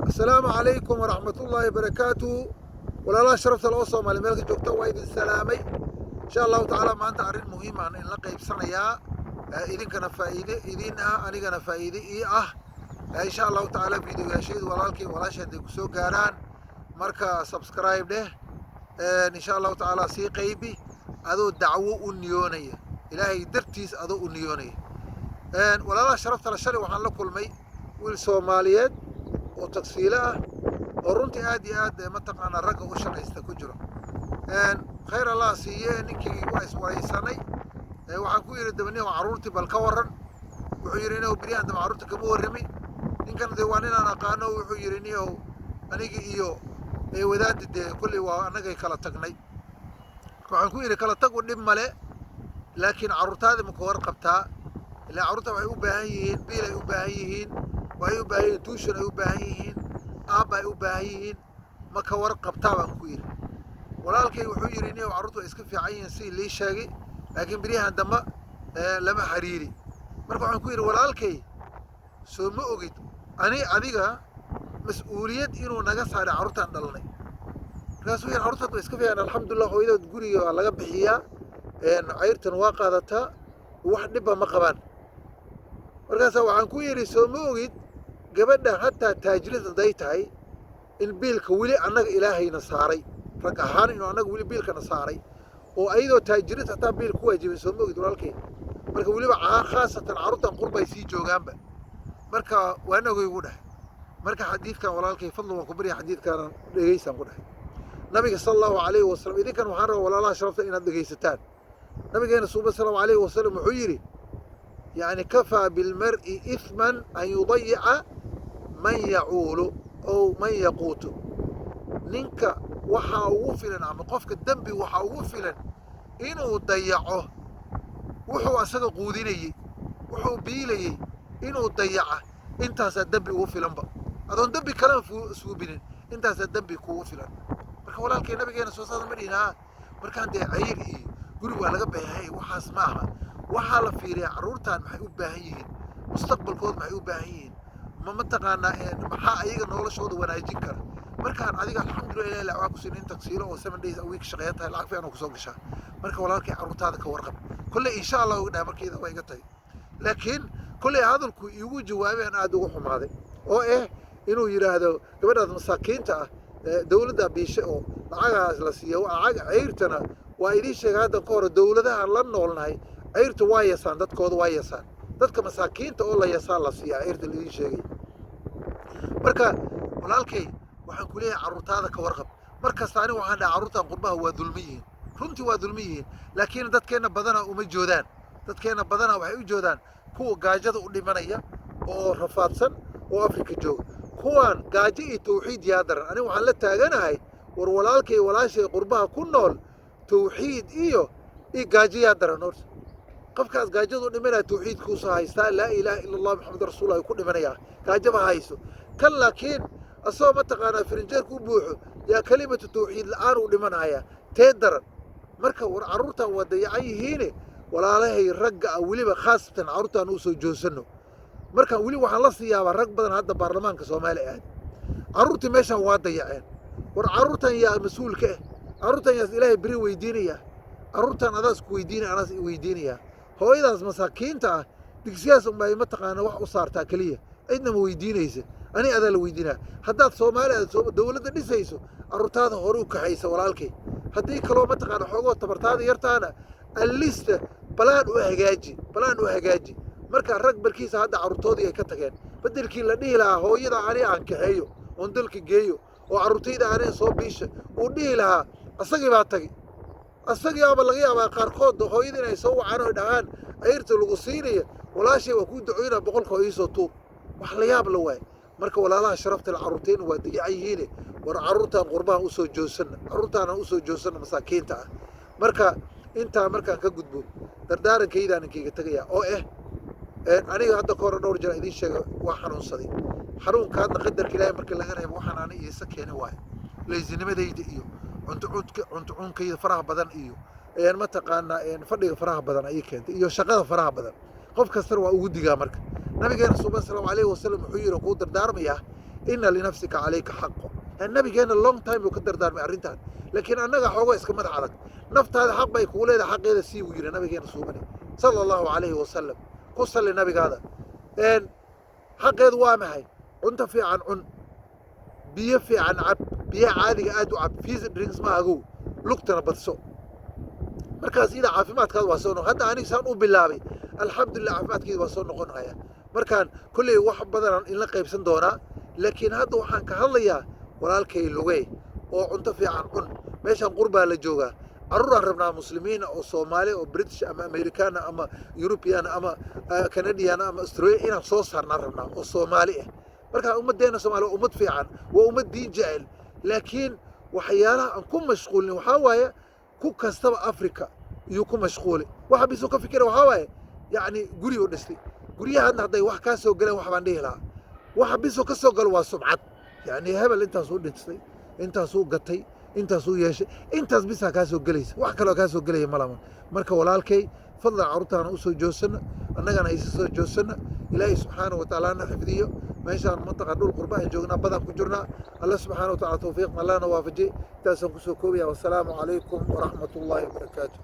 السلام عليكم ورحمة الله وبركاته. ولا لا شرفت الأوصى مع الملك جوكتا وايد السلامي إن شاء الله تعالى ما أنت عارين مهم عن إن لقي بسنة يا إذن كان فائدة إذن أنا كان فائدة إن شاء الله تعالى فيديو يشيد ولا شيء سو قاران مركا سبسكرايب ده إن شاء الله تعالى سي قيبي أدو دعوة النيونية إلهي درتيس أدو النيونية ولا لا شرفت الشري وحن لكل مي والصوماليات وتفصيلها ورنتي آد ما تقعنا الرقة وشقيستا كجرو خير الله سيئة نكي وايس وريساني waxaan ku yiri dabaniyo caruurtii bal ka waran wuxuu yiri inuu bariyan dab caruurta kama warrami ninkan deewaan inaan aqaano wuxuu yiri inuu anigi iyo wadaadide kulli waa anagay kala tagnay waxaan ku yiri kala tag u dhib male laakiin caruurtaada ma ka warqabtaa ilaa caruurta waxay u baahan yihiin biil ay u baahan yihiin waxay u baahan yihiin tuushan ay u baahan yihiin aab ay u baahan yihiin ma ka warqabtaa baan ku yiri walaalkay wuxuu yiri inuu caruurtu iska fiican yihiin si lii sheegay laakiin bariyahan dambe lama xiriiri marka waxaan ku yiri walaalkay soo ma ogid adiga mas'uuliyad inuu naga saaray caruurtan dhalnay markaasuu yiri caruurta iska fiican alxamdulillah hooyadood guriga laga bixiyaa cayrtan waa qaadataa wax dhibba ma qabaan markaas waxaan ku yiri soo ma ogid gabadha hataa taajirada day tahay in biilka wili annaga ilaahayna saaray rag ahaan inuu annaga wili biilkana saaray oo ayadoo taajirad hataa biil ku waajibay soo ma ogid walaalkay marka weliba khaasatan caruurtan qurbay sii joogaanba marka waa nagay ugu dhahay marka xadiidkan walaalkay fadlan waan ku bariya xadiidkan dhegeysan ku dhahay nabiga sallallahu alayhi wasallam idinkan waxaan rabaa walaalaha sharafta inaad dhegeysataan nabigeena sallallahu alayhi wasallam wuxuu yiri يعني كفى بالمرء إثما أن يضيع من يعول أو من يقوت نينكا وحا وفلا عم قفك الدنب وحا وفلا إنه ضيعه وحو أساق قوديني وحو بيلي إنه ضيعه انت هسا الدنب وفلا بقى هذا الدنب كلام سوبين انت هسا الدنب وفلا marka walaalkay nabigeena soo saada madina markaan de ayir iyo guri waa laga baahay waxaas maaha waxaa la fiiriyaa caruurtan maxay u baahan yihiin mustaqbalkooda maxay u baahan yihiin ma taqaanaa maxaa ayaga noloshooda wanaajin kara markaan adiga alxamdulillah ilaahay waa ku siin tagsiilo oo 7 days a week shaqeeyta lacag fiican ku soo gashaa marka walaalkay caruurtaada ka warqab kulli insha Allah ugu dhaaf markii way iga tahay laakiin kulli hadalku igu jawaabeen aad ugu xumaaday oo inuu yiraahdo gabadhaas masaakiinta ah dawladda biisha oo lacagaas la siiyo lacag ceyrtana waa idin sheegay hadda ka hor dawladaha la noolnahay ceyrta waa yasaan dadkooda waa yasaan dadka masaakiinta oo la yasaan la siiyaa ceyrta la idin sheegay marka walaalkay waxaan ku leeyahay caruurtaada ka warqab markasta ani waxaan dhahay caruurtan qurbaha waa dulmiyihiin runtii waa dulmiyihiin laakiin dadkeena badana uma joodaan dadkeena badana waxay u joodaan kuwa gaajada u dhimanaya oo rafaadsan oo Afrika jooga kuwan gaajo iyo tawxiid yaa daran ani waxaan la taaganahay war walaalkay walaashay qurbaha ku nool tawxiid iyo gaajo yaa daran horta qofkaas gaajadu dhimanaya tawxiidku soo haystaa laa ilaaha illa allah muhammad rasuulullaah ku dhimanaya gaajaba hayso kan laakiin asoo ma taqaanaa firinjeer ku buuxo yaa kalimatu tawxiid la'aan u dhimanaya tee daran marka war caruurtan waa dayacan yihiin walaalahay ragga weliba khaasatan caruurtan u soo joosano marka weli waxaan la siyaabaa rag badan hadda baarlamaanka Soomaaliya caruurtii meeshan waa dayaceen war caruurtan yaa mas'uulka caruurtan yaa ilaahay bari weydiinaya caruurtan adaas ku weydiinaya anaas weydiinaya hooyadaas masaakiinta ah digsiyaas uma ma taqaana wax u saartaa kaliya cidna ma weydiinaysa ani adaa la weydiinaa haddaad Soomaaliya dawladda dhisayso caruurtaada hore u kaxaysa walaalkay haddii kaloo ma taqaana xoogoo tabartaada yartaana alista balaan u hagaaji marka rag barkiisa hadda caruurtoodii ay ka tageen bedelkii la dhihi lahaa hooyada ani aan kaxeeyo oon dalka geeyo oo caruurtayda ani soo biisha uu dhihi lahaa asagii baa tagay asagii aba laga yaabaa qaarkood hooyada inay soo wacaan oo dhahaan ceyrta lagu siinayo walaashay waa ku ducoynaa boqolka oo iisoo tuub wax la yaab la waay marka walaalaha sharafta caruurteena waa dayacan yihiin war caruurtan qurbaha u soo joosana caruurtaana u soo joosana masaakiinta ah marka intaa markaan ka gudbo dardaarankayda aan kaga tagayaa oo aniga hadda ka hor dhowr jeer idin sheegay waa xanuunsaday xanuunkaadna qadarka ilaahay markii laga reebo waxaan aan iisa keenay waay leysinimadayda iyo cuntunkayda faraha badan iyo ma taqaanaa fadhiga faraha badan ay keentay iyo shaqada faraha badan qof kasta waa ugu digaa marka nabigeena sallallahu alayhi wasallam wuxuu yiri ku dardaarmaya ina linafsika calayka xaqo nabigeena long time buu ka dardaarmay arrintan laakiin annaga xoogo iska madax adag naftaada xaq bay kugu leedahay xaqeeda sii uu yidhi nabigeena suubani sala allahu calayhi wasalam ku salli nabigaada xaqeedu waa maxay cunto fiican cun biyo fiican cab biyaha caadiga aad u cab fizzy drinks ma agow lugtana badso markaas ida caafimaadkaada waa soo noqon hadda aniga saan u bilaabay alxamdulillah caafimaadkeeda waa soo noqonaya markaan kolley wax badan in la qaybsan doonaa laakiin hadda waxaan ka hadlayaa walaalkay lugey oo cunto fiican cun meeshaan qurbaa la joogaa carruuraan rabnaa muslimiina oo soomaali oo british ama amerikaana ama yurubiyaana ama kanadiyaana ama australia inaan soo saarnaan rabnaa oo soomaali ah markaa ummaddeena soomaali waa ummad fiican waa ummad diin jecel laakiin waxyaalaha aan ku mashquulin waxaa waaye ku kastaba africa iyuu ku mashquuli waxa bisuu ka fikira waxaa waaye yacni guri u dhistay guryahadna hadday wax kaa soo galeen wax baan dhihi lahaa waxa bisuu ka soo galo waa sumcad yacni hebel intaasuu dhintay intaasuu gatay intaasuu yeeshay intaas bisaa kaa soo gelaysa wax kaloo kaa soo gelaya malama marka walaalkay fadlan carruurtaana u soo joogsanna annagana aysa soo joogsanna ilaahay subxaanahu watacaala na xifdiyo meeshaan mantaqa dhul qurba aan joognaa badan ku jirnaa alla subxaanahu watacaala tawfiiqna allahna waafajiyey intaasaan kusoo koobaya wassalaamu calaykum waraxmatullaahi wabarakaatu